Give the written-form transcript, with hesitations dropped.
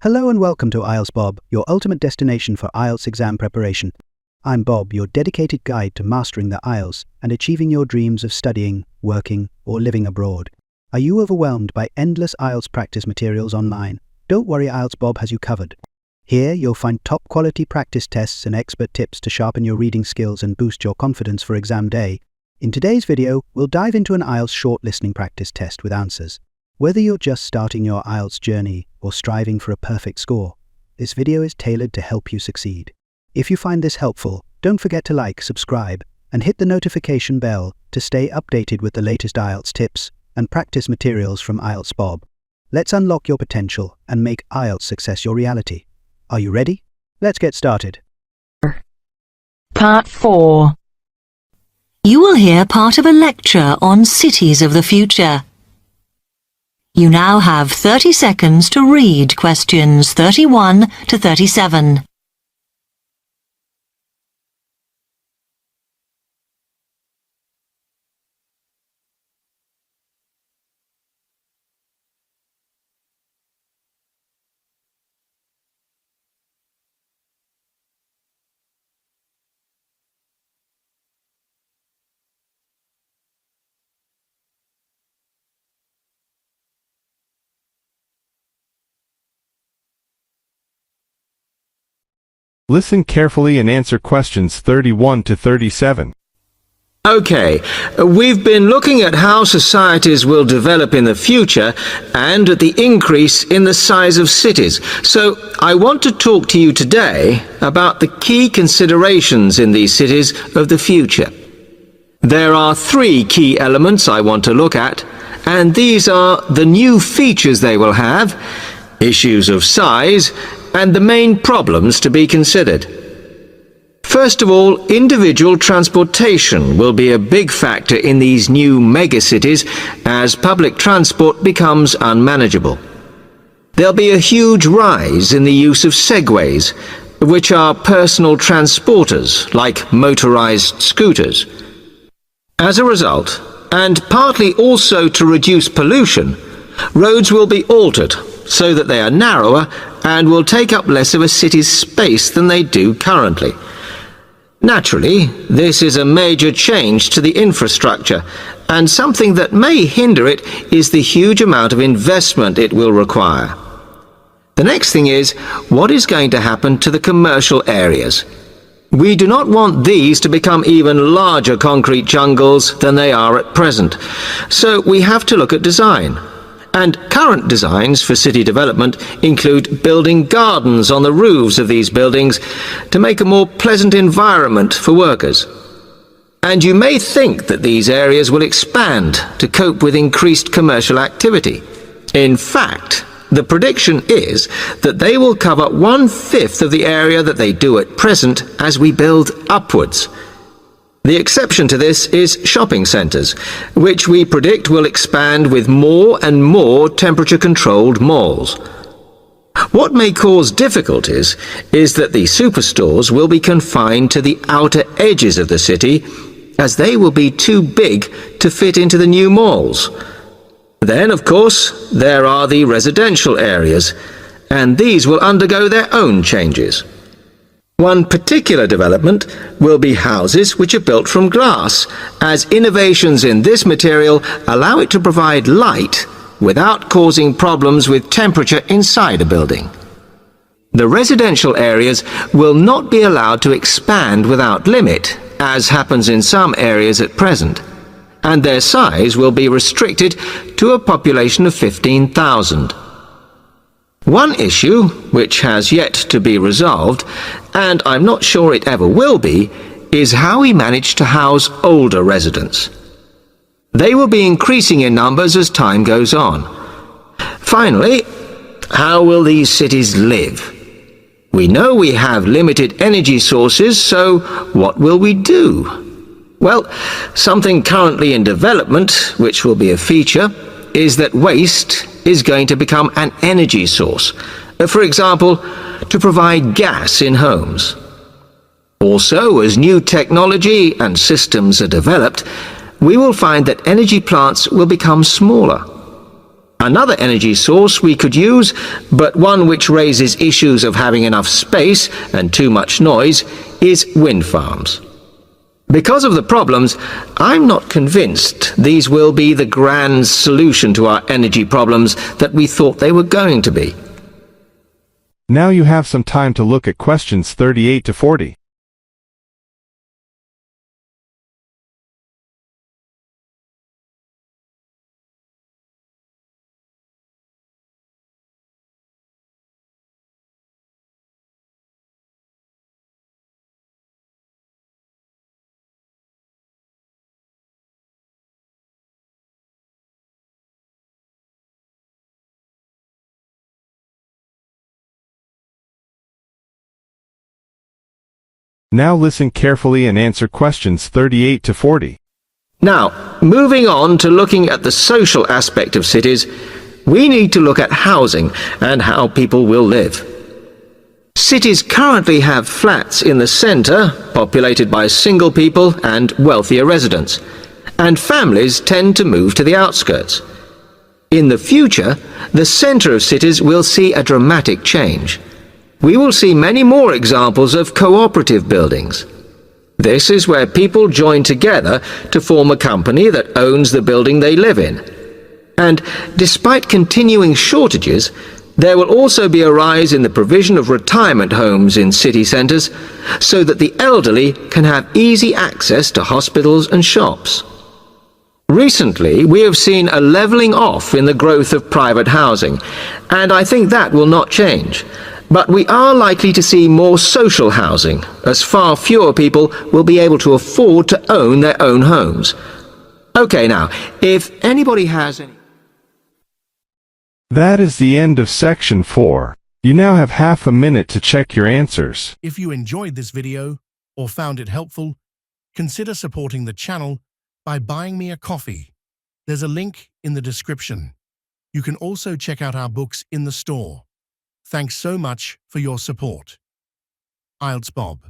Hello and welcome to IELTS Bob, your ultimate destination for IELTS exam preparation. I'm Bob, your dedicated guide to mastering the IELTS and achieving your dreams of studying, working, or living abroad. Are you overwhelmed by endless IELTS practice materials online? Don't worry, IELTS Bob has you covered. Here you'll find top-quality practice tests and expert tips to sharpen your reading skills and boost your confidence for exam day. In today's video, we'll dive into an IELTS short listening practice test with answers. Whether you're just starting your IELTS journey or striving for a perfect score, this video is tailored to help you succeed. If you find this helpful, don't forget to like, subscribe, and hit the notification bell to stay updated with the latest IELTS tips and practice materials from IELTS Bob. Let's unlock your potential and make IELTS success your reality. Are you ready? Let's get started. Part 4. You will hear part of a lecture on cities of the future. You now have 30 seconds to read questions 31 to 37. Listen carefully and answer questions 31 to 37. Okay, we've been looking at how societies will develop in the future and at the increase in the size of cities. So I want to talk to you today about the key considerations in these cities of the future. There are 3 key elements I want to look at, and these are the new features they will have, issues of size, and the main problems to be considered. First of all, individual transportation will be a big factor in these new megacities as public transport becomes unmanageable. There'll be a huge rise in the use of segways, which are personal transporters like motorized scooters. As a result, and partly also to reduce pollution, roads will be altered so that they are narrower and will take up less of a city's space than they do currently. Naturally, this is a major change to the infrastructure, and something that may hinder it is the huge amount of investment it will require. The next thing is, what is going to happen to the commercial areas? We do not want these to become even larger concrete jungles than they are at present, so we have to look at design. And current designs for city development include building gardens on the roofs of these buildings to make a more pleasant environment for workers. And you may think that these areas will expand to cope with increased commercial activity. In fact, the prediction is that they will cover 1/5 of the area that they do at present as we build upwards. The exception to this is shopping centres, which we predict will expand with more and more temperature-controlled malls. What may cause difficulties is that the superstores will be confined to the outer edges of the city, as they will be too big to fit into the new malls. Then, of course, there are the residential areas, and these will undergo their own changes. One particular development will be houses which are built from glass, as innovations in this material allow it to provide light without causing problems with temperature inside a building. The residential areas will not be allowed to expand without limit, as happens in some areas at present, and their size will be restricted to a population of 15,000. One issue, which has yet to be resolved, and I'm not sure it ever will be, is how we manage to house older residents. They will be increasing in numbers as time goes on. Finally, how will these cities live? We know we have limited energy sources, so what will we do? Well, something currently in development, which will be a feature, is that waste is going to become an energy source, for example, to provide gas in homes. Also, as new technology and systems are developed, we will find that energy plants will become smaller. Another energy source we could use, but one which raises issues of having enough space and too much noise, is wind farms. Because of the problems, I'm not convinced these will be the grand solution to our energy problems that we thought they were going to be. Now you have some time to look at questions 38 to 40. Now listen carefully and answer questions 38 to 40. Now, moving on to looking at the social aspect of cities, we need to look at housing and how people will live. Cities currently have flats in the centre, populated by single people and wealthier residents, and families tend to move to the outskirts. In the future, the centre of cities will see a dramatic change. We will see many more examples of cooperative buildings. This is where people join together to form a company that owns the building they live in. And despite continuing shortages, there will also be a rise in the provision of retirement homes in city centres so that the elderly can have easy access to hospitals and shops. Recently, we have seen a levelling off in the growth of private housing, and I think that will not change. But we are likely to see more social housing, as far fewer people will be able to afford to own their own homes. Okay, now, if anybody has any... That is the end of section 4. You now have half a minute to check your answers. If you enjoyed this video or found it helpful, consider supporting the channel by buying me a coffee. There's a link in the description. You can also check out our books in the store. Thanks so much for your support. IELTS Bob.